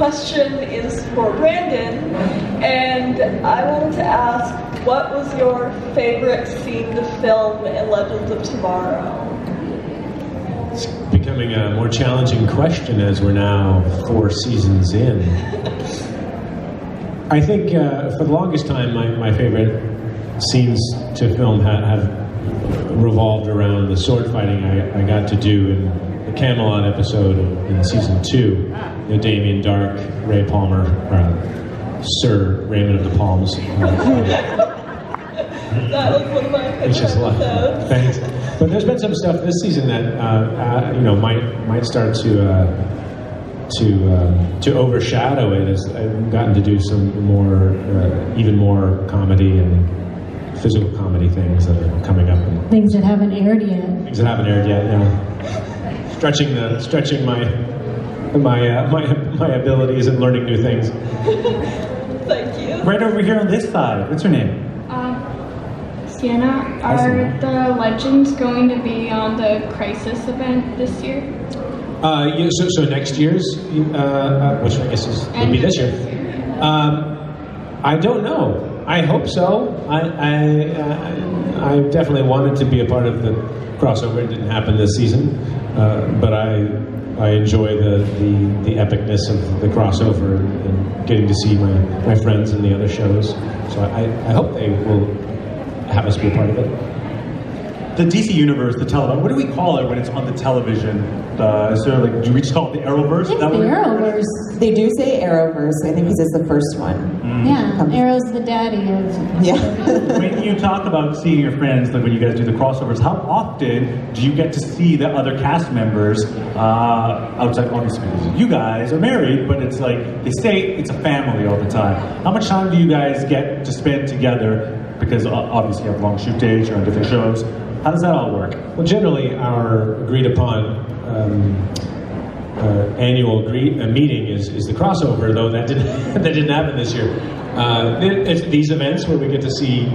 question is for Brandon, and I wanted to ask, what was your favorite scene to film in Legends of Tomorrow? It's becoming a more challenging question as we're now 4 seasons in. I think for the longest time, my favorite scenes to film have revolved around the sword fighting I got to do in the Camelot episode in season 2. You know, Damien Dark, Ray Palmer, Sir Raymond of the Palms. That was one of my favorite episodes. Thanks. But there's been some stuff this season that might start to overshadow it, as I've gotten to do some more, even more comedy and physical comedy things that are coming up. Things that haven't aired yet. Things that haven't aired yet, yeah. Stretching my abilities and learning new things. Thank you. Right over here on this side. What's her name? Sienna. Are the Legends going to be on the Crisis event this year? So next year's, which I guess would be this year. I don't know. I hope so. I definitely wanted to be a part of the crossover. It didn't happen this season, but I enjoy the epicness of the crossover and getting to see my friends in the other shows. So I hope they will have us be a part of it. The DC Universe, the television, what do we call it when it's on the television? Is there like, do we just call it the Arrowverse? I think the Arrowverse. They do say Arrowverse, I think, because it's the first one. Yeah, Arrow's the daddy of... Yeah. When you talk about seeing your friends, like when you guys do the crossovers, how often do you get to see the other cast members outside, obviously, you guys are married, but it's like, they say it's a family all the time. How much time do you guys get to spend together? Because obviously you have long shoot days, you're on different shows. How does that all work? Well, generally, our agreed upon annual meeting is the crossover, though that didn't happen this year. It's these events where we get to see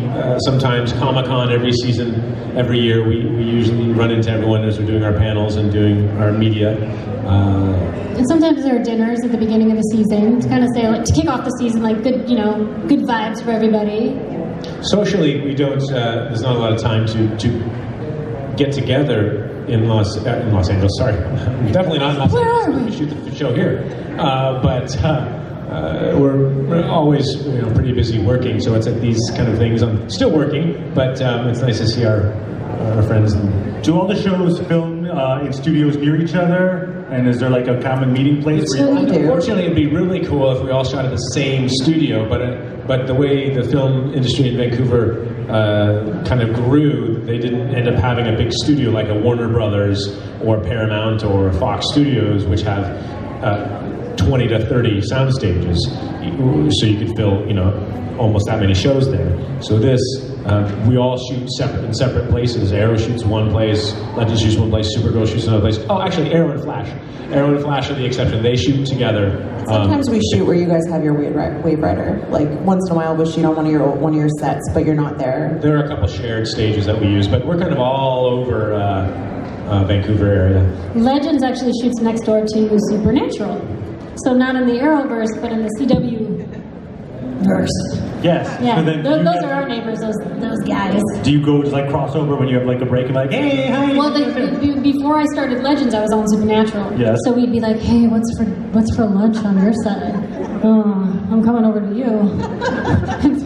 sometimes Comic-Con every season, every year. We usually run into everyone as we're doing our panels and doing our media. And sometimes there are dinners at the beginning of the season to kind of say, like, to kick off the season, like good vibes for everybody. Socially, we don't. There's not a lot of time to get together in Los Angeles. Sorry, definitely not in Los Angeles. We shoot the show here, but we're always pretty busy working. So it's at these kind of things. I'm still working, but it's nice to see our friends. Do all the shows film in studios near each other? And is there like a common meeting place? Unfortunately, it'd be really cool if we all shot at the same studio, but the way the film industry in Vancouver kind of grew, they didn't end up having a big studio like a Warner Brothers or Paramount or Fox Studios, which have 20 to 30 sound stages, so you could fill almost that many shows there. So this, we all shoot in separate places. Arrow shoots one place, Legends shoots one place, Supergirl shoots another place. Oh, actually, Arrow and Flash are the exception. They shoot together. Sometimes we shoot where you guys have your wave rider. Like once in a while, we'll shoot on one of your sets, but you're not there. There are a couple shared stages that we use, but we're kind of all over Vancouver area. Legends actually shoots next door to Supernatural, so not in the Arrowverse, but in the CW verse. Yes. Yeah. So then those are our neighbors. Those guys. Do you go just like crossover when you have like a break and like, hey, hi? Well, before I started Legends, I was on Supernatural. Yes. So we'd be like, hey, what's for lunch on your side? Oh, I'm coming over to you. And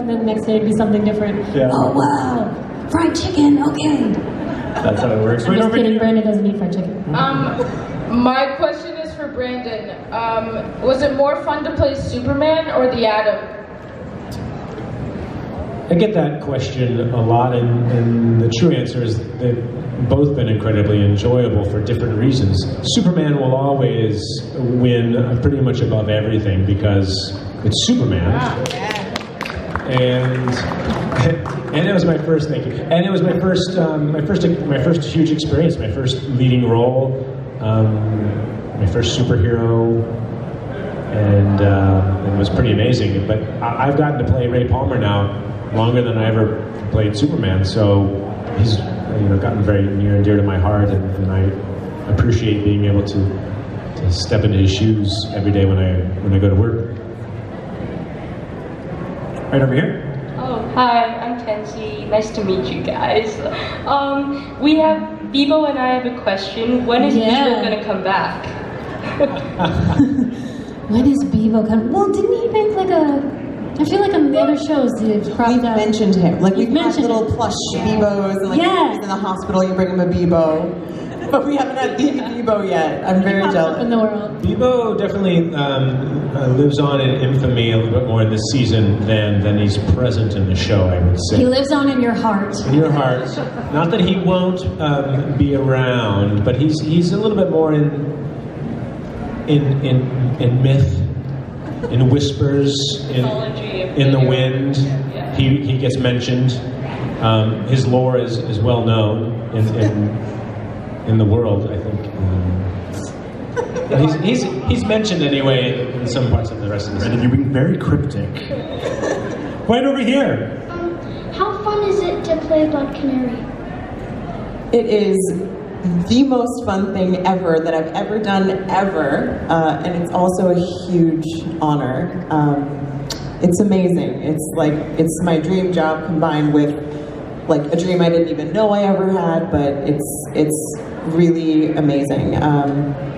then the next day it'd be something different. Yeah. Oh wow, fried chicken. Okay. That's how it works. I'm just kidding. Brandon doesn't eat fried chicken. My question is for Brandon. Was it more fun to play Superman or the Atom? I get that question a lot, and the true answer is they've both been incredibly enjoyable for different reasons. Superman will always win pretty much above everything because it's Superman. Wow. And it was my first, thank you. And it was my first huge experience, my first leading role, my first superhero, and it was pretty amazing. But I've gotten to play Ray Palmer now longer than I ever played Superman, so he's gotten very near and dear to my heart, and I appreciate being able to step into his shoes every day when I go to work. Right over here. Oh, hi, I'm Kenzie. Nice to meet you guys. We have, Beebo and I have a question. When is Beebo gonna come back? When is Beebo coming? Well, didn't he make like a... I feel like on the other shows we've mentioned him. Like we've had little plush Beebos, and like Yeah. when he's in the hospital, you bring him a Beebo. But we haven't had baby Beebo yet. I'm very jealous. in the world. Beebo definitely lives on in infamy a little bit more in this season than he's present in the show, I would say. He lives on in your heart. In your heart. Not that he won't be around, but he's a little bit more in myth, in whispers, in the wind. He gets mentioned. His lore is well known in the world, I think. He's mentioned anyway in some parts of the rest of the season. You're being very cryptic. Right over here. How fun is it to play Blood Canary? It is the most fun thing ever that I've ever done, ever. And it's also a huge honor. It's amazing. It's my dream job combined with like a dream I didn't even know I ever had, but it's really amazing.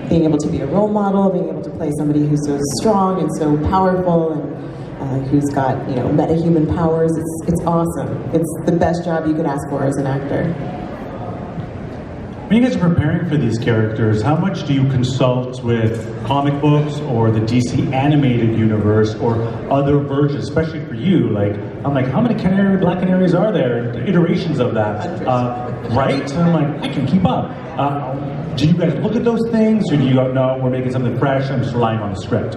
Being able to be a role model, being able to play somebody who's so strong and so powerful and who's got, metahuman powers, it's awesome. It's the best job you could ask for as an actor. When you guys are preparing for these characters, how much do you consult with comic books or the DC animated universe or other versions, especially for you? Like, I'm like, how many Black Canaries are there? Iterations of that, right? And I'm like, I can keep up. Do you guys look at those things, or do you go, no, we're making something fresh, I'm just relying on the script?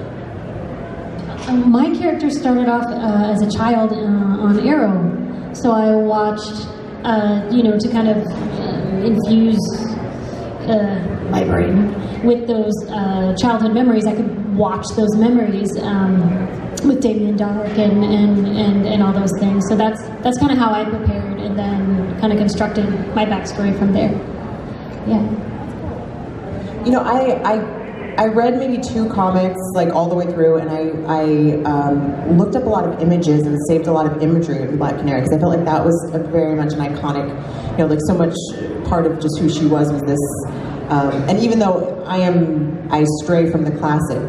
My character started off as a child on Arrow, so I watched, to kind of infuse my brain with those childhood memories. I could watch those memories with Damien Dark and all those things. So that's kind of how I prepared and then kind of constructed my backstory from there. Yeah. I read maybe 2 comics like all the way through, and I looked up a lot of images and saved a lot of imagery of Black Canary because I felt like that was very much an iconic, like so much part of just who she was this. And even though I stray from the classic,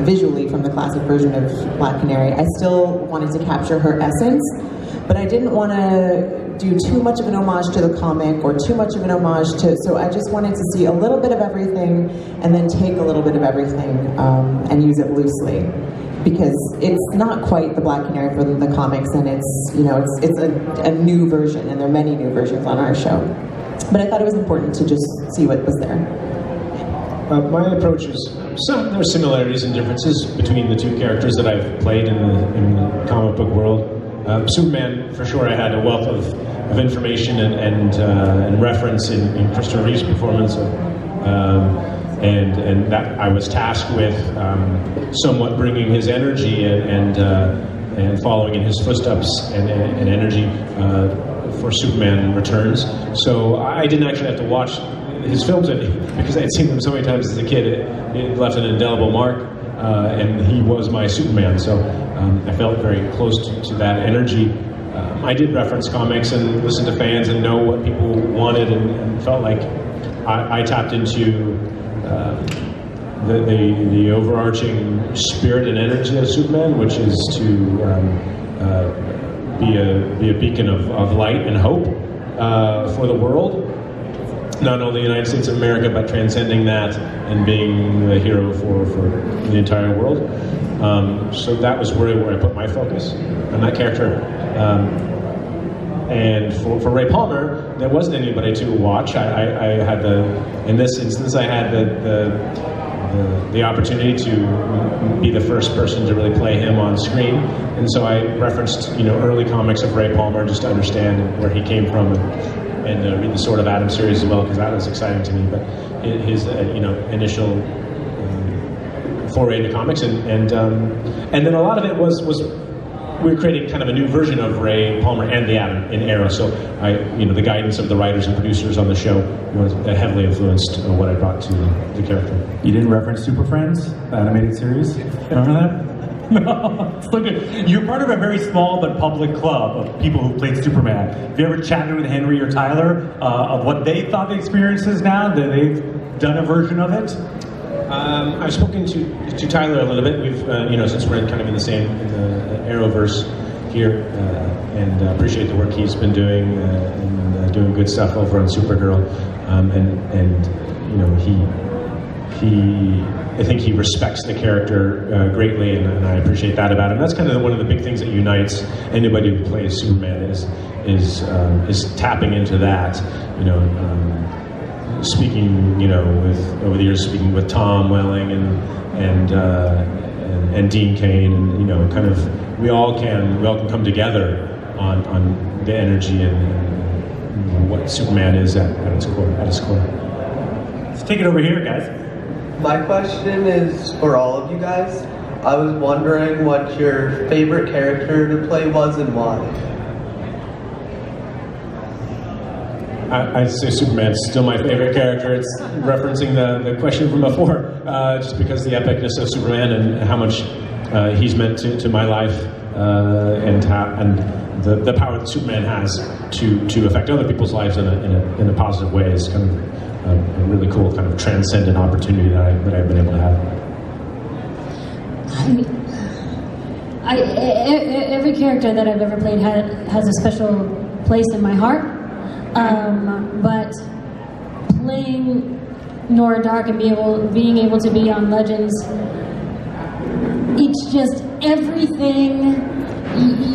visually from the classic version of Black Canary, I still wanted to capture her essence, but I didn't want to do too much of an homage to the comic or too much of an homage so I just wanted to see a little bit of everything and then take a little bit of everything and use it loosely, because it's not quite the Black Canary from the comics, and it's a new version, and there are many new versions on our show. But I thought it was important to just see what was there. My approach is, there are similarities and differences between the 2 characters that I've played in the comic book world. Superman, for sure, I had a wealth of information and reference in Christopher Reeve's performance, and that I was tasked with somewhat bringing his energy and following in his footsteps and energy for Superman Returns. So I didn't actually have to watch his films because I had seen them so many times as a kid. It left an indelible mark, and he was my Superman. So I felt very close to that energy. I did reference comics and listen to fans and know what people wanted, and felt like I tapped into the overarching spirit and energy of Superman, which is to be a beacon of light and hope for the world. Not only the United States of America, but transcending that and being the hero for the entire world. So that was really where I put my focus on that character. And for Ray Palmer, there wasn't anybody to watch. I had in this instance, I had the opportunity to be the first person to really play him on screen, and so I referenced early comics of Ray Palmer just to understand where he came from, and read the Sword of Adam series as well, because that was exciting to me. But his initial foray into comics, and then a lot of it was we're creating kind of a new version of Ray Palmer and the Atom in Arrow. So the guidance of the writers and producers on the show was heavily influenced what I brought to the character. You didn't reference Super Friends, the animated series? Remember that? No, it's so good. You're part of a very small but public club of people who played Superman. Have you ever chatted with Henry or Tyler of what they thought the experience is now, that they've done a version of it? I've spoken to Tyler a little bit. We've, since we're kind of in the Arrowverse here, and appreciate the work he's been doing and doing good stuff over on Supergirl. I think he respects the character greatly, and I appreciate that about him. That's kind of one of the big things that unites anybody who plays Superman is tapping into that. Speaking, over the years, speaking with Tom Welling and Dean Cain, and kind of we all can come together on the energy and what Superman is at its core. Let's take it over here, guys. My question is for all of you guys. I was wondering what your favorite character to play was and why. I'd say Superman's still my favorite character. It's referencing the question from before, just because the epicness of Superman and how much he's meant to my life, and the power that Superman has to affect other people's lives in a positive way is kind of a really cool kind of transcendent opportunity that I've been able to have. Every character that I've ever played has a special place in my heart. But playing Nora Dark and being able to be on Legends, it's just everything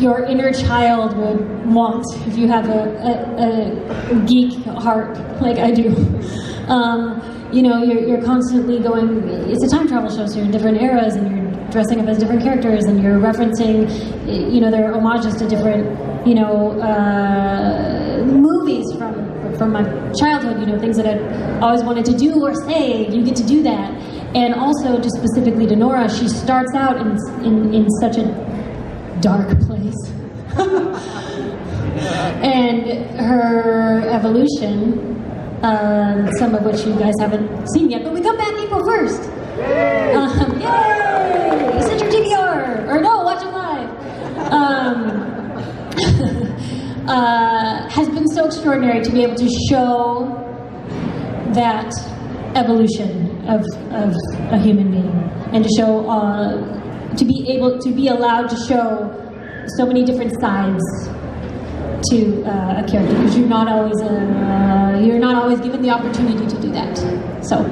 your inner child would want if you have a geek heart like I do. You're constantly going, it's a time travel show, so you're in different eras and you're dressing up as different characters and you're referencing, there are homages to different, movies from my childhood, things that I'd always wanted to do or say. You get to do that. And also, just specifically to Nora, she starts out in such a dark place. And her evolution, some of which you guys haven't seen yet, but we come back April 1st. Yay! Set your DVR! Or no, watch it live! Has been so extraordinary to be able to show that evolution of a human being, and to show, to be allowed to show so many different sides to a character, because you're not always given the opportunity to do that. So.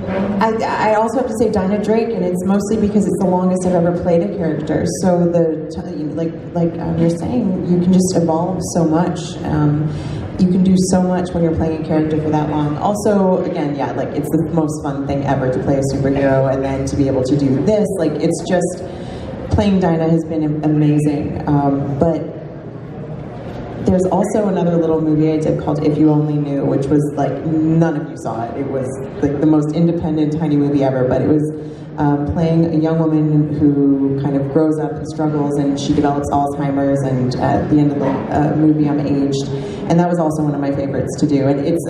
I also have to say Dinah Drake, and it's mostly because it's the longest I've ever played a character. So you're saying, you can just evolve so much. You can do so much when you're playing a character for that long. Also, again, it's the most fun thing ever to play a superhero, and then to be able to do this, it's just, playing Dinah has been amazing. But there's also another little movie I did called If You Only Knew, which was none of you saw it. It was the most independent, tiny movie ever, but it was playing a young woman who kind of grows up and struggles, and she develops Alzheimer's, and at the end of the movie I'm aged. And that was also one of my favorites to do. And it's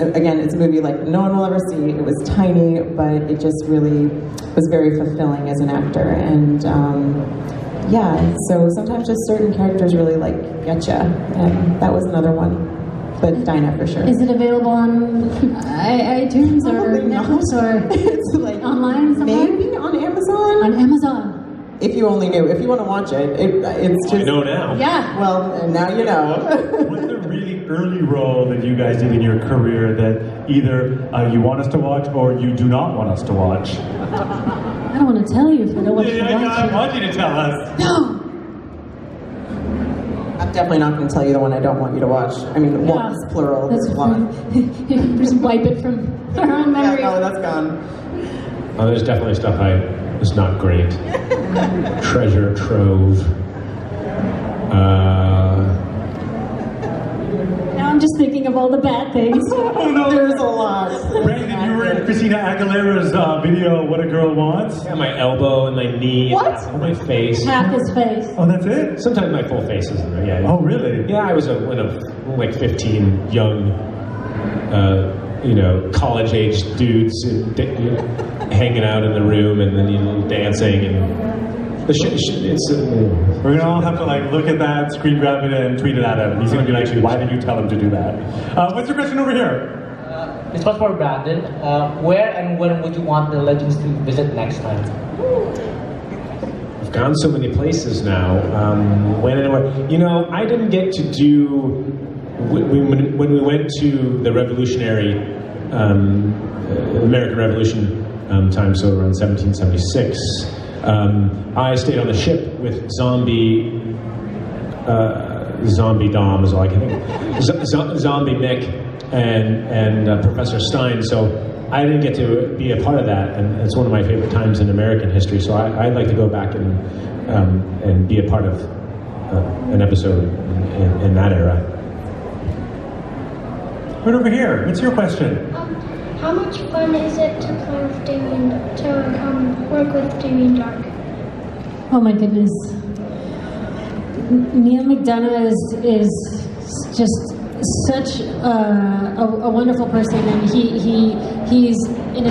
a movie no one will ever see. It was tiny, but it just really was very fulfilling as an actor. And so sometimes just certain characters really get ya, and that was another one. But Dinah for sure. Is it available on iTunes or Netflix or it's online somewhere? Maybe on Amazon. On Amazon. If you only knew. If you want to watch it, it's just. I know now. Yeah. Well, and now you know. What's a really early role that you guys did in your career that either you want us to watch or you do not want us to watch? I don't want to tell you if I don't want you to watch I want you to tell us. No. I'm definitely not going to tell you the one I don't want you to watch. I mean, one is plural. That's one. Just wipe it from our own memory. Yeah, no, that's gone. Oh, there's definitely stuff was not great. Treasure trove. Now I'm just thinking of all the bad things. Oh no, There's a lot. Brandon, you were in Christina Aguilera's video, What a Girl Wants. Yeah, my elbow and my knee. What? And my face. Half his face. Oh, that's it? Sometimes my full face is in there, yeah. Oh, really? Yeah, I was one of like 15 young, college-aged dudes hanging out in the room and then dancing and. We're gonna all have to like look at that, screen grab it, and tweet it at him. He's gonna be like, "Why did you tell him to do that?" What's your question over here? This was for Brandon. Where and when would you want the legends to visit next time? I've gone so many places now. When and where? I didn't get to do when we went to the Revolutionary American Revolution time, so around 1776. I stayed on the ship with Zombie Dom is all I can think. Zombie Mick and Professor Stein. So I didn't get to be a part of that, and it's one of my favorite times in American history. So I'd like to go back and be a part of an episode in that era. Right over here. What's your question? How much fun is it to play with Damien, to work with Damien Dark? Oh my goodness. Neal McDonough is just such a wonderful person, and he's an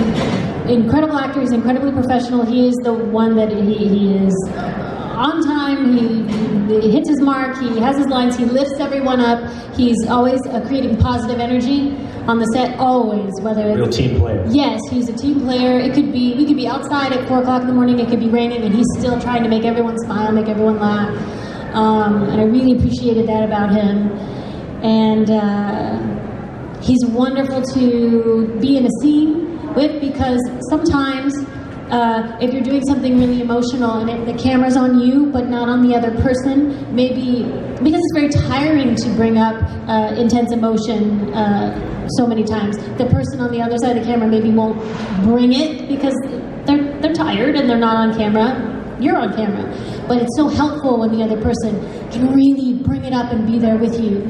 incredible actor. He's incredibly professional. He is the one that he is on time. He hits his mark. He has his lines. He lifts everyone up. He's always creating positive energy on the set, always. Whether it's real team player. Yes, he's a team player. We could be outside at 4 o'clock in the morning. It could be raining, and he's still trying to make everyone smile, make everyone laugh. And I really appreciated that about him. And he's wonderful to be in a scene with, because sometimes if you're doing something really emotional and the camera's on you but not on the other person, maybe because it's very tiring to bring up intense emotion so many times, the person on the other side of the camera maybe won't bring it because they're tired and they're not on camera. You're on camera, but it's so helpful when the other person can really bring it up and be there with you.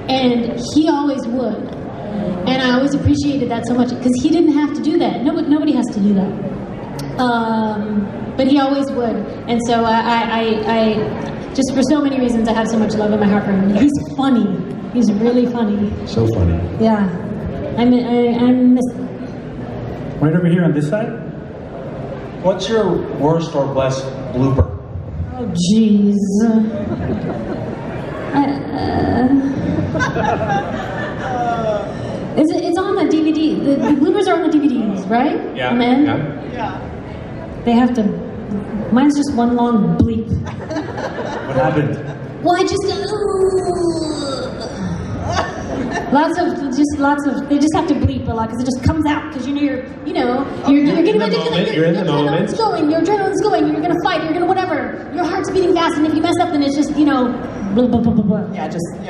And he always would, and I always appreciated that so much, because he didn't have to do that. Nobody has to do that, but he always would. And so I just for so many reasons, I have so much love in my heart for him. He's funny. He's really funny. So funny. Yeah, I miss. Right over here on this side. What's your worst or best blooper? Oh, jeez. It's on the DVD. The bloopers are on the DVDs, right? Yeah. Man? Yeah. They have to. Mine's just one long bleep. What happened? Well, I just. They just have to bleep a lot because it just comes out because you're getting ready to. You're in the moment. Adrenaline's going. Your adrenaline's going. You're gonna fight. You're gonna whatever. Your heart's beating fast, and if you mess up, then it's just blah blah blah blah blah. Yeah,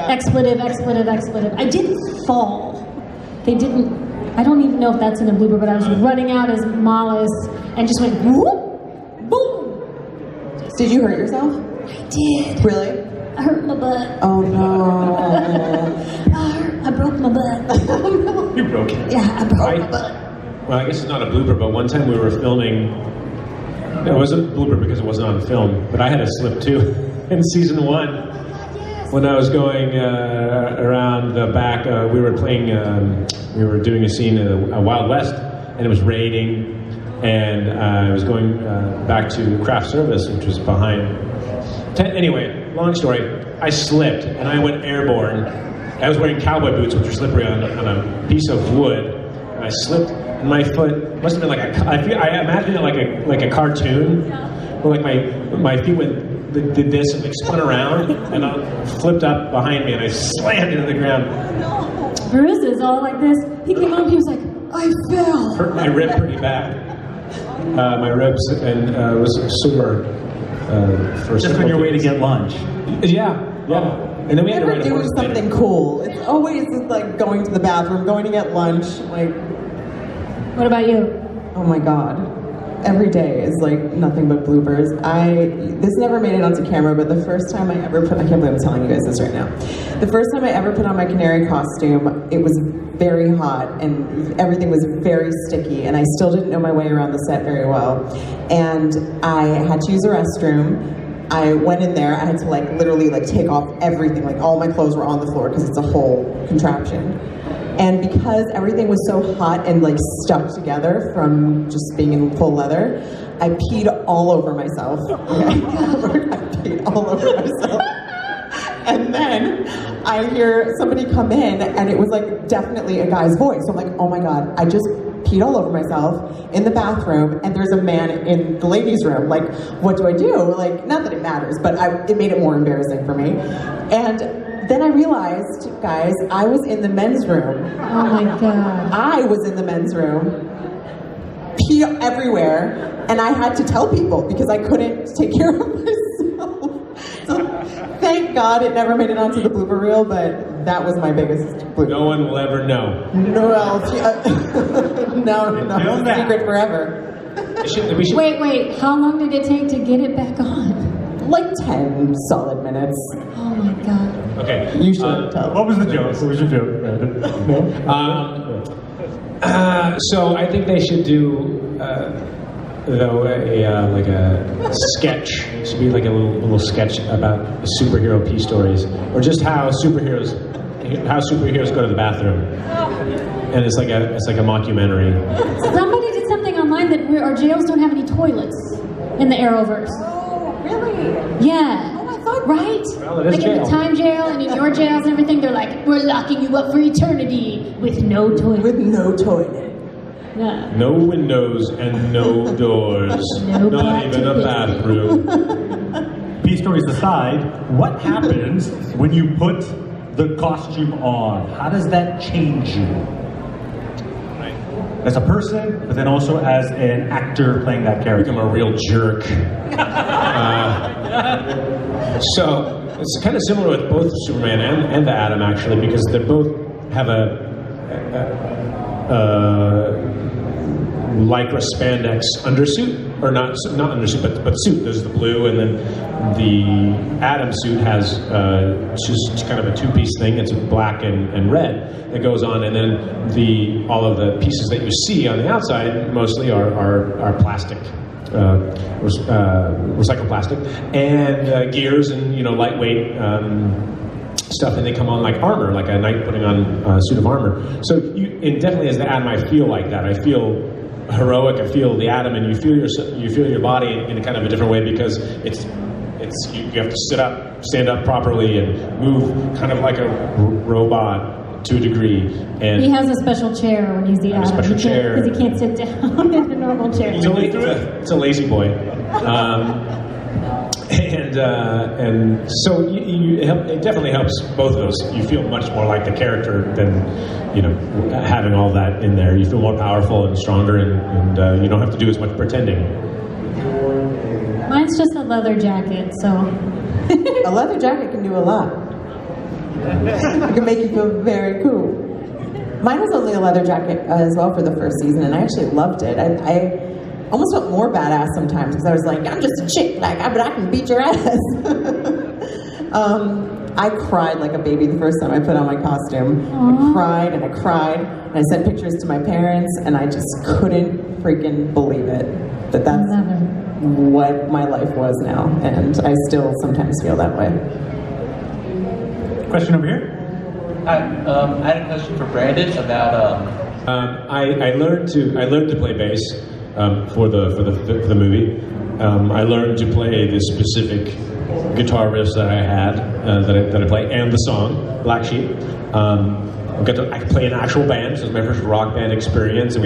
Expletive. I didn't fall. They didn't. I don't even know if that's in a blooper, but I was running out as Mollis and just went whoop, boom. Did you hurt yourself? I did. Really? I hurt my butt. Oh no. I broke my butt. You broke it. Yeah, I broke my butt. Well, I guess it's not a blooper, but one time we were filming. It wasn't a blooper because it wasn't on film, but I had a slip too in season 1. When I was going around the back, we were playing. We were doing a scene in a Wild West, and it was raining, and I was going back to craft service, which was behind. Anyway, long story. I slipped and I went airborne. I was wearing cowboy boots, which were slippery on a piece of wood, and I slipped. And my foot must have been like I imagine it like a cartoon, where like my feet did this and like spun around and I flipped up behind me and I slammed into the ground. Bruises all like this. He came home. He was like, I fell. Hurt my rib pretty bad. My ribs and was sore. Just on your way to get lunch. Yeah. And then we had to Never write a doing horse something cool. It's always like going to the bathroom, going to get lunch. Like, what about you? oh my God. every day is like nothing but bloopers. This never made it onto camera, but the first time I ever put, I can't believe I'm telling you guys this right now. The first time I ever put on my canary costume, it was very hot and everything was very sticky, and I still didn't know my way around the set very well. And I had to use a restroom. I went in there, I had to like literally like take off everything, like all my clothes were on the floor because it's a whole contraption. And because everything was so hot and like stuck together from just being in full leather, I peed all over myself. Okay? I peed all over myself. And then I hear somebody come in, and it was like definitely a guy's voice. So I'm like, oh my God, I just peed all over myself in the bathroom, and there's a man in the ladies' room. Like, what do I do? Like, not that it matters, but it made it more embarrassing for me. And then I realized, guys, I was in the men's room. Oh my God. I was in the men's room, pee everywhere, and I had to tell people because I couldn't take care of myself. So thank God it never made it onto the blooper reel, but that was my biggest blooper. No one will ever know. No, no, secret forever. We should. Wait, how long did it take to get it back on? Like 10 solid minutes. Oh my God. Okay. You should tell. What was the joke? What was your joke? So I think they should do like a sketch. It should be like a little sketch about superhero pee stories, or just how superheroes go to the bathroom. And it's like a mockumentary. Somebody did something online that our jails don't have any toilets in the Arrowverse. Oh, really? Yeah. Oh, I thought, right? Well, it is like in jail. the time jail and in your jails and everything, they're like, we're locking you up for eternity with no toilet. With no toilet. Yeah. No windows and no doors. No Not even a bathroom. Pee stories aside, what happens when you put the costume on? How does that change you? As a person, but then also as an actor playing that character. I'm a real jerk. So it's kind of similar with both Superman and the Atom, actually, because they both have a lycra spandex undersuit, or not undersuit, but suit. There's the blue, and then the Atom suit has just kind of a two-piece thing. It's black and red that goes on, and then all of the pieces that you see on the outside mostly are plastic. Recycled plastic, and gears and lightweight stuff, and they come on like armor, like a knight putting on a suit of armor. So and definitely as the Atom, I feel like that. I feel heroic. I feel the Atom, and you feel your body in a kind of a different way, because you have to stand up properly, and move kind of like a robot to a degree. And he has a special chair when he's the Atom. Special chair. Because he can't sit down in a normal chair. It's a lazy boy. And so it definitely helps both of those. You feel much more like the character than having all that in there. You feel more powerful and stronger, and you don't have to do as much pretending. Mine's just a leather jacket, so. A leather jacket can do a lot. It can make you feel very cool. Mine was only a leather jacket as well for the first season, and I actually loved it. I almost felt more badass sometimes, because I was like, I'm just a chick, but I can beat your ass. I cried like a baby the first time I put on my costume. Aww. I cried, and I sent pictures to my parents, and I just couldn't freaking believe it. But that's what my life was now, and I still sometimes feel that way. Question over here. Hi, I had a question for Brandon about. I learned to play bass for the movie. I learned to play the specific guitar riffs that I had that I play, and the song Black Sheep. I could play an actual band. So it was my first rock band experience, and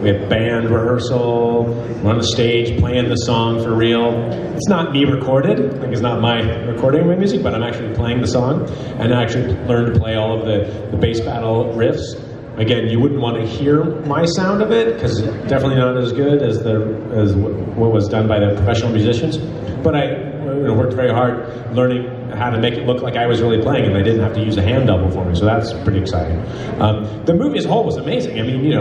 we had band rehearsal. We're on the stage playing the song for real. It's not me recorded, like it's not my recording of my music, but I'm actually playing the song, and I actually learned to play all of the bass battle riffs. Again, you wouldn't want to hear my sound of it, because it's definitely not as good as what was done by the professional musicians. But I worked very hard learning how to make it look like I was really playing, and they didn't have to use a hand double for me. So that's pretty exciting. The movie as a whole was amazing. I mean,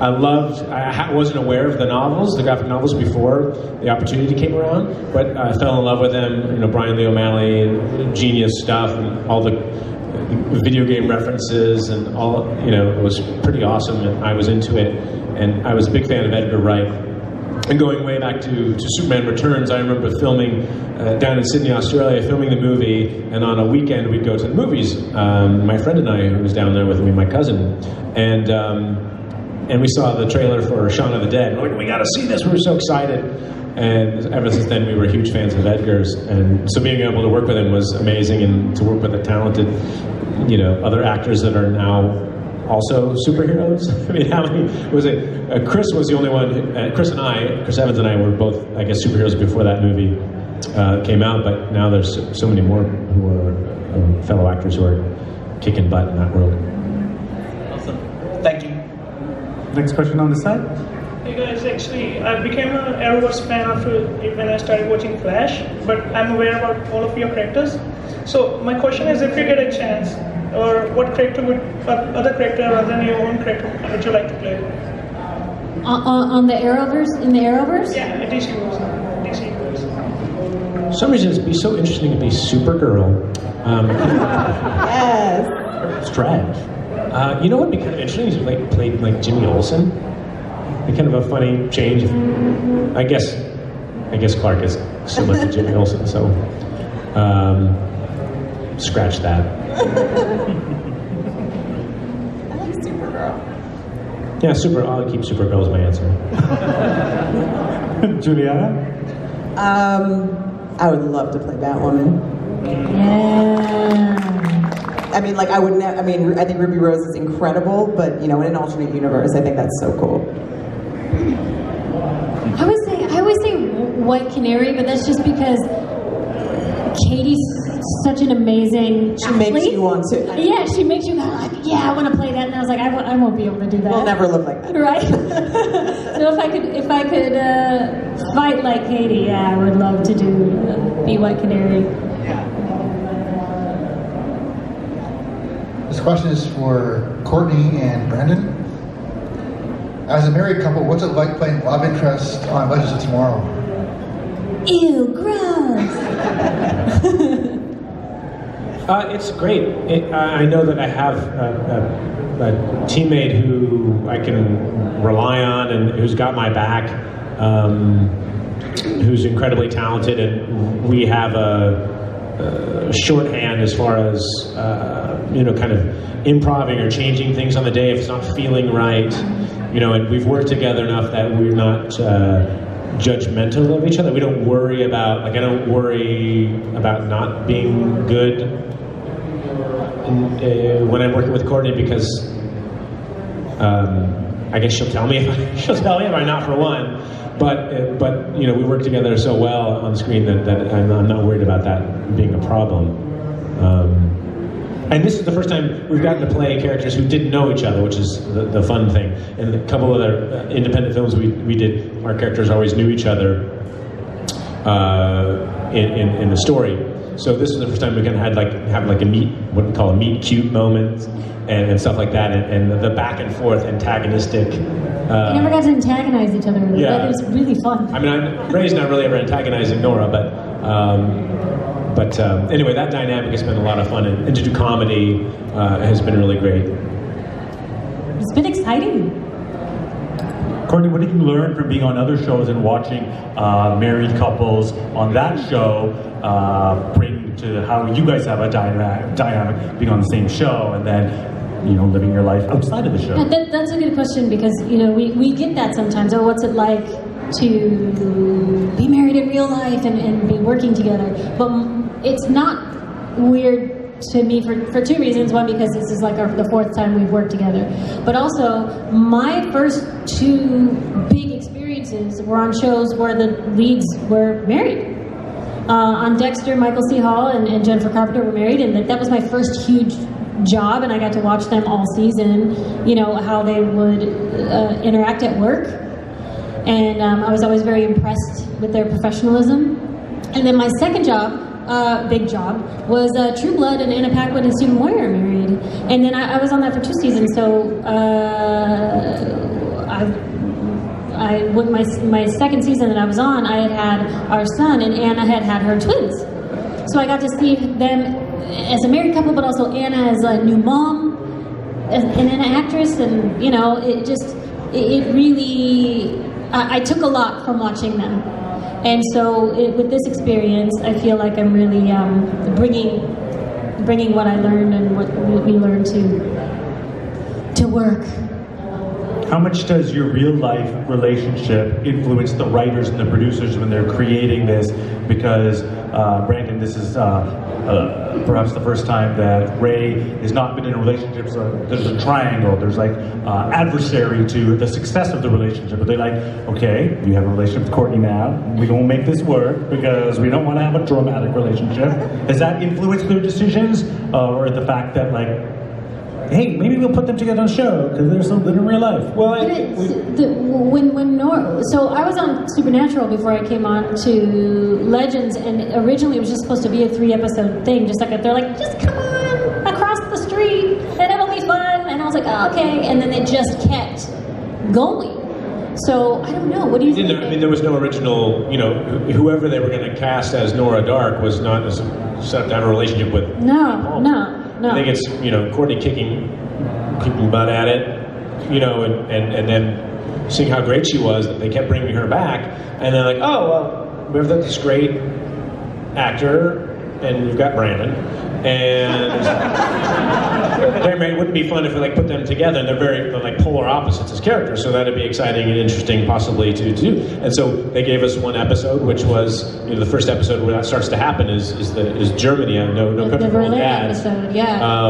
I wasn't aware of the novels, the graphic novels, before the opportunity came around, but I fell in love with them. Brian Lee O'Malley, genius stuff, and all the video game references, and all, it was pretty awesome, and I was into it, and I was a big fan of Edgar Wright. And going way back to Superman Returns, I remember filming down in Sydney, Australia, filming the movie, and on a weekend we'd go to the movies, my friend and I, who was down there with me, my cousin, and we saw the trailer for Shaun of the Dead. We're like, we gotta see this, we were so excited. And ever since then, we were huge fans of Edgar's, and so being able to work with him was amazing, and to work with the talented, other actors that are now also superheroes. I mean, how many was it? Chris was the only one. Chris Evans and I were both, I guess, superheroes before that movie came out. But now there's so many more who are fellow actors who are kicking butt in that world. Awesome. Thank you. Next question on the side. Hey guys, actually, I became an Arrowverse fan after when I started watching Flash, but I'm aware about all of your characters. So my question is, if you get a chance, or what other character other than your own character would you like to play? On the Arrowverse, in the Arrowverse? Yeah, in DC universe. For some reason, it'd be so interesting to be Supergirl. Yes. Stretch. You know what would be kind of interesting is if played like Jimmy Olsen. Be kind of a funny change. I guess Clark is similar to Jimmy Olsen, so scratch that. I like Supergirl. Yeah, I'll keep Supergirl as my answer. Juliana? I would love to play Batwoman. Yeah. I mean, I would never. I mean, I think Ruby Rose is incredible, but in an alternate universe, I think that's so cool. I always say White Canary, but that's just because Katie's such an amazing She makes you want to. Yeah, she makes you kind of like, yeah, I want to play that, and I was like, I won't be able to do that. We'll never look like that, right? So if I could fight like Katie, yeah, I would love to be White Canary. This question is for Courtney and Brandon. As a married couple, what's it like playing love interest on Legends of Tomorrow? Ew, gross. It's great. I know that I have a teammate who I can rely on and who's got my back, who's incredibly talented, and we have a shorthand as far as kind of improvising or changing things on the day if it's not feeling right. And we've worked together enough that we're not judgmental of each other. We don't worry about, I don't worry about not being good when I'm working with Courtney, because I guess she'll tell me if I'm not, for one. But we work together so well on screen that I'm not worried about that being a problem. And this is the first time we've gotten to play characters who didn't know each other, which is the fun thing. And a couple of other independent films we did, our characters always knew each other in the story. So this is the first time we kind of had have what we call a meet cute moment and stuff like that, and the back and forth antagonistic. We never got to antagonize each other. Yeah. But it was really fun. I mean, Ray's not really ever antagonizing Nora, but anyway, that dynamic has been a lot of fun, and to do comedy has been really great. It's been exciting. Courtney, what did you learn from being on other shows and watching married couples on that show bring to how you guys have a dynamic being on the same show and then living your life outside of the show? Yeah, that's a good question, because we get that sometimes. Oh, what's it like to be married in real life and be working together? But it's not weird to me for two reasons. One, because this is the fourth time we've worked together, but also my first two big experiences were on shows where the leads were married. On Dexter, Michael C. Hall and Jennifer Carpenter were married, and that was my first huge job, and I got to watch them all season, how they would interact at work, and I was always very impressed with their professionalism. And then my second job big job, was True Blood, and Anna Paquin and Stephen Moyer are married. And then I was on that for 2 seasons, so when my second season that I was on, I had our son, and Anna had her twins. So I got to see them as a married couple, but also Anna as a new mom, and an actress, and you know, it really, I took a lot from watching them. And so with this experience, I feel like I'm really bringing what I learned and what we learned to work. How much does your real life relationship influence the writers and the producers when they're creating this? Because Brandon, this is perhaps the first time that Ray has not been in a relationship. So there's a triangle. There's like adversary to the success of the relationship. But they're like, okay, you have a relationship with Courtney now. We don't make this work because we don't want to have a dramatic relationship. Has that influenced their decisions, or the fact that like, hey, maybe we'll put them together on a show because there's something in real life? Well, so I was on Supernatural before I came on to Legends, and originally it was just supposed to be a 3-episode thing. Just like they're like, just come on across the street and it'll be fun. And I was like, oh, okay. And then it just kept going. So I don't know. What do you think? I mean, there was no original. You know, whoever they were going to cast as Nora Dark was not set up to have a relationship with. No. I think it's, you know, Courtney kicking butt at it, you know, and then seeing how great she was, that they kept bringing her back, and then like, oh, well, we have this great actor, and we've got Brandon, and it wouldn't be fun if we like put them together, and they're like polar opposites as characters, so that'd be exciting and interesting possibly to do. And so they gave us one episode, which was, you know, the first episode where that starts to happen is Germany. No Country for Old Dads. Episode, yeah.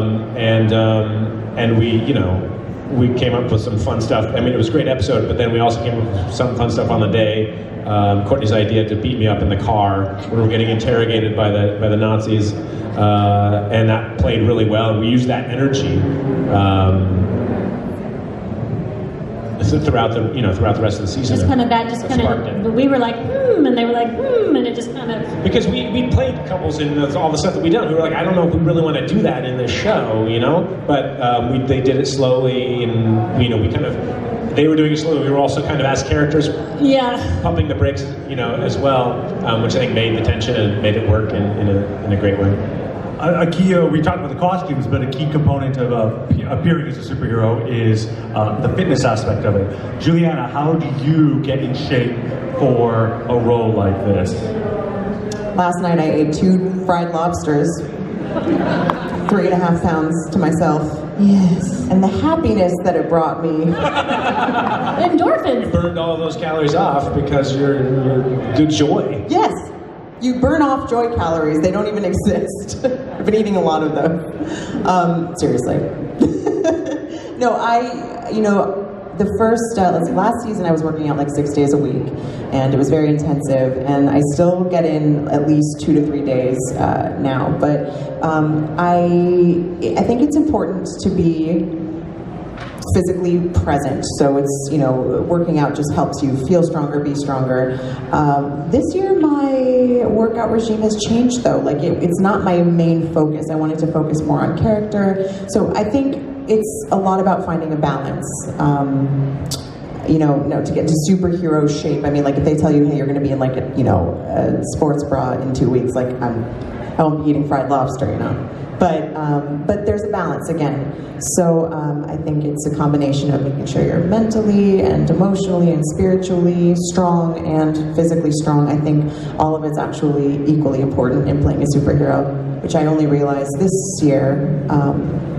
And we, you know, we came up with some fun stuff. I mean, it was a great episode, but then we also came up with some fun stuff on the day. Courtney's idea to beat me up in the car when we were getting interrogated by the Nazis, and that played really well. And we used that energy throughout the rest of the season. We were like, and they were like, and it just kind of. Because we played couples in all the stuff that we done. We were like, I don't know if we really want to do that in this show, you know. But they did it slowly, and you know, we kind of. They were doing it slowly. We were also kind of, as characters, pumping the brakes, you know, as well, which I think made the tension and made it work in a great way. A key, we talked about the costumes, but a key component of appearing as a superhero is the fitness aspect of it. Juliana, how do you get in shape for a role like this? Last night I ate 2 fried lobsters, 3.5 pounds to myself. Yes. And the happiness that it brought me. Endorphins. You burned all those calories off because you're good joy. Yes. You burn off joy calories. They don't even exist. I've been eating a lot of them. Seriously. No, the first, last season I was working out like 6 days a week, and it was very intensive, and I still get in at least 2 to 3 days now, but I think it's important to be physically present, so it's, you know, working out just helps you feel stronger, be stronger. This year my workout regime has changed though, like it's not my main focus. I wanted to focus more on character, so I think it's a lot about finding a balance. You know, to get to superhero shape. I mean, like if they tell you, hey, you're going to be in like a sports bra in 2 weeks, like I won't be eating fried lobster, you know. But there's a balance again. So I think it's a combination of making sure you're mentally and emotionally and spiritually strong and physically strong. I think all of it's actually equally important in playing a superhero, which I only realized this year,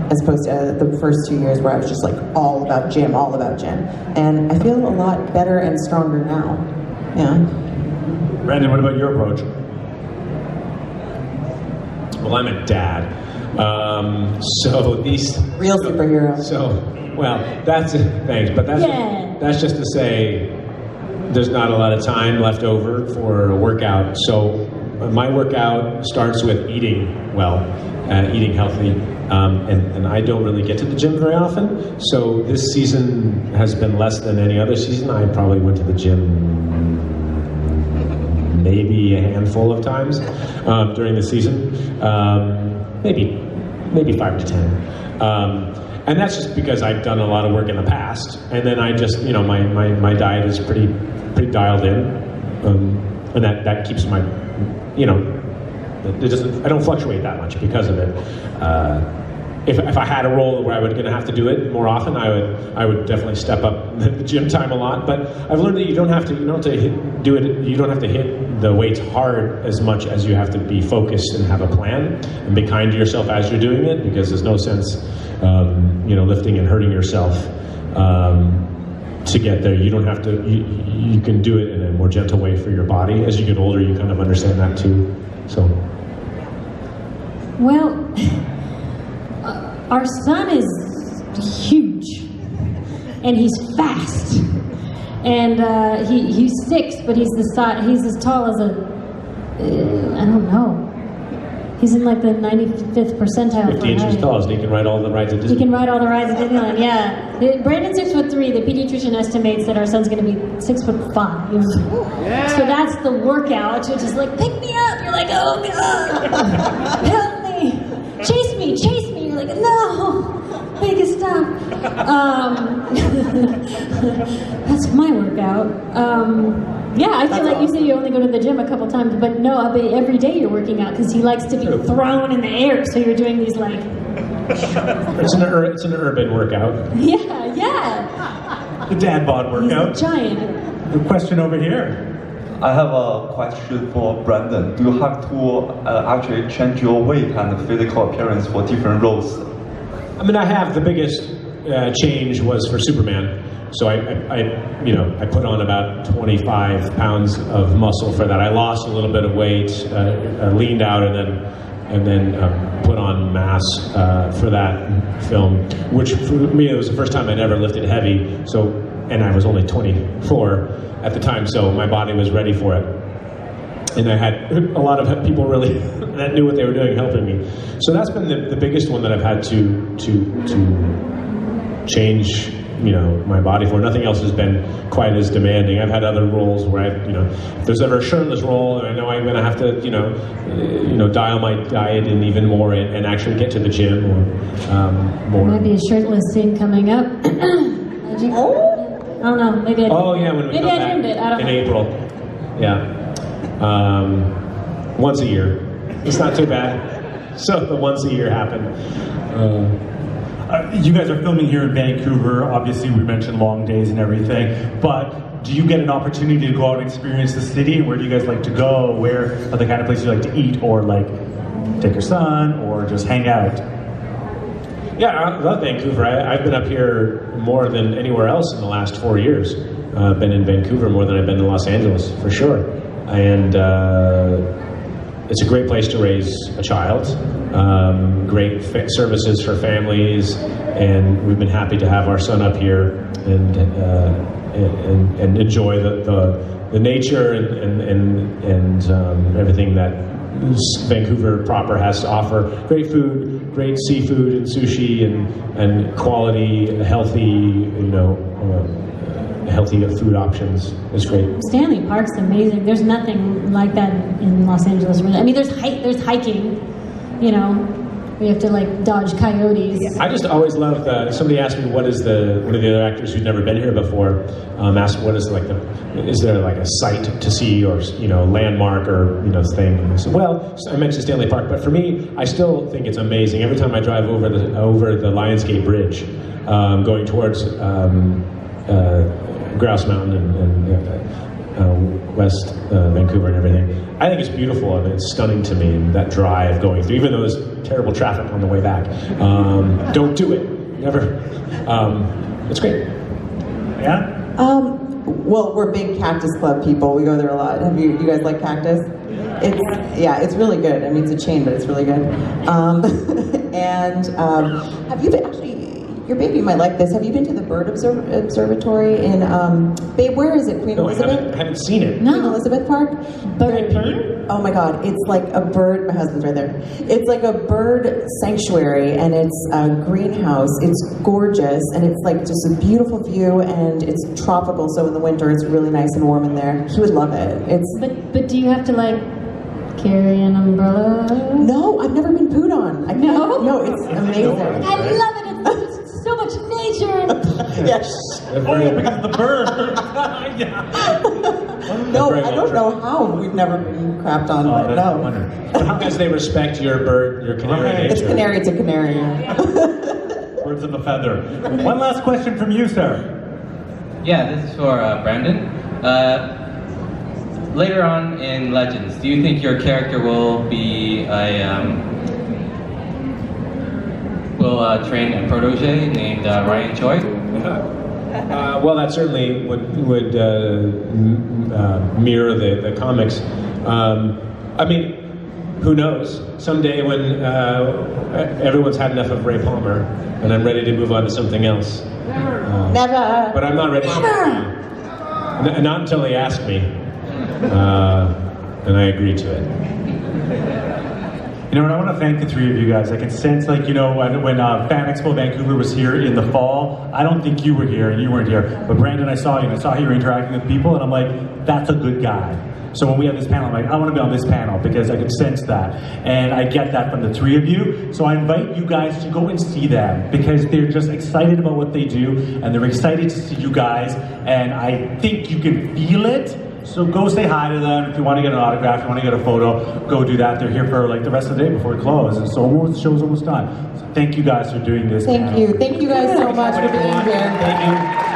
as opposed to the first 2 years where I was just like all about gym. And I feel a lot better and stronger now. Yeah. Brandon, what about your approach? Well, I'm a dad. So these real superhero. So, well, thanks, but that's just to say there's not a lot of time left over for a workout. So my workout starts with eating well, eating healthy, and I don't really get to the gym very often. So this season has been less than any other season. I probably went to the gym maybe a handful of times during the season, maybe 5 to 10. And that's just because I've done a lot of work in the past, and then I just, my diet is pretty dialed in, and that keeps my, I don't fluctuate that much because of it. If I had a role where I was going to have to do it more often, I would definitely step up the gym time a lot. But I've learned that you don't have to hit the weights hard as much as you have to be focused and have a plan and be kind to yourself as you're doing it, because there's no sense, lifting and hurting yourself to get there. You don't have to. You can do it in a more gentle way for your body. As you get older, you kind of understand that too. So. Well. Our son is huge, and he's fast, and he's 6, but he's as tall as I don't know. He's in like the 95th percentile. 50 inches tall, so he can ride all the rides at Disneyland. He can ride all the rides at Disneyland. Yeah, Brandon's 6'3". The pediatrician estimates that our son's going to be 6'5". Yeah. So that's the workout. You're just like, pick me up. You're like, oh God, help me, chase me. Like, no, make it stop. That's my workout. Yeah, I feel like you say you only go to the gym a couple times, but no, I bet every day you're working out because he likes to be thrown in the air. So you're doing these like. It's an urban workout. Yeah. The dad bod workout. He's a giant. The question over here. I have a question for Brandon. Do you have to actually change your weight and physical appearance for different roles? I mean, I have. The biggest change was for Superman. So I put on about 25 pounds of muscle for that. I lost a little bit of weight, leaned out, and then put on mass for that film. Which for me, it was the first time I'd ever lifted heavy. So, and I was only 24 at the time, so my body was ready for it. And I had a lot of people really that knew what they were doing helping me. So that's been the biggest one that I've had to change, my body for. Nothing else has been quite as demanding. I've had other roles where if there's ever a shirtless role, and I know I'm going to have to, dial my diet in even more and actually get to the gym or more. There might be a shirtless scene coming up. I don't know. Maybe I. Oh yeah, when we maybe come I dreamed back it. I don't in know. April. Yeah. Once a year. It's not too bad. So the once a year happened. You guys are filming here in Vancouver. Obviously, we mentioned long days and everything. But do you get an opportunity to go out and experience the city? And where do you guys like to go? Where are the kind of places you like to eat, or like take your son, or just hang out? Yeah, I love Vancouver. I've been up here more than anywhere else in the last 4 years. I've been in Vancouver more than I've been in Los Angeles, for sure. And it's a great place to raise a child. Great services for families, and we've been happy to have our son up here and enjoy the nature and everything that Vancouver proper has to offer. Great food, great seafood and sushi, and quality, healthy, healthy food options is great. Stanley Park's amazing. There's nothing like that in Los Angeles. I mean, there's hiking. We have to like dodge coyotes. I just always love somebody asked me one of the other actors who'd never been here before asked what is is there like a site to see or landmark or thing? And I said, well, I mentioned Stanley Park, but for me, I still think it's amazing. Every time I drive over the Lionsgate Bridge, going towards Grouse Mountain and West Vancouver and everything, I think it's beautiful and it's stunning to me, and that drive going through, even though there's terrible traffic on the way back. Don't do it. Never. It's great. Yeah? Well, we're big Cactus Club people. We go there a lot. You guys like Cactus? It's really good. I mean, it's a chain, but it's really good. And have you your baby might like this. Have you been to the Bird Observatory in, babe, where is it? Queen No, Elizabeth? I haven't seen it. Queen Elizabeth Park? Bird? Oh my God, it's like a bird, my husband's right there. It's like a bird sanctuary and it's a greenhouse. It's gorgeous and it's like just a beautiful view and it's tropical, so in the winter it's really nice and warm in there. He would love it. But do you have to like carry an umbrella? No, I've never been pooed on. No, it's amazing. I love it. It's so much nature. Yes. Oh, because of the bird. No, I don't know how we've never been crapped on, but no. How does they respect your bird, your canary It's nature? canary to canary. Birds of a feather. One last question from you, sir. Yeah, this is for Brandon. Later on in Legends, do you think your character will be train a protege named Ryan Choi? Well, that certainly would mirror the comics. I mean, who knows? Someday when everyone's had enough of Ray Palmer and I'm ready to move on to something else. Never. But I'm not ready. Not until they ask me. And I agree to it. You know, and I want to thank the three of you guys. I can sense, like, you know, when Fan Expo Vancouver was here in the fall, I don't think you were here and you weren't here. But Brandon, I saw you and I saw how you were interacting with people and I'm like, that's a good guy. So when we have this panel, I'm like, I want to be on this panel because I could sense that. And I get that from the three of you. So I invite you guys to go and see them because they're just excited about what they do and they're excited to see you guys. And I think you can feel it. So go say hi to them. If you want to get an autograph, if you want to get a photo, go do that. They're here for like the rest of the day before we close. And so the show's almost done. So thank you guys for doing this. Thank you. Thank you guys so much for being here. Thank you.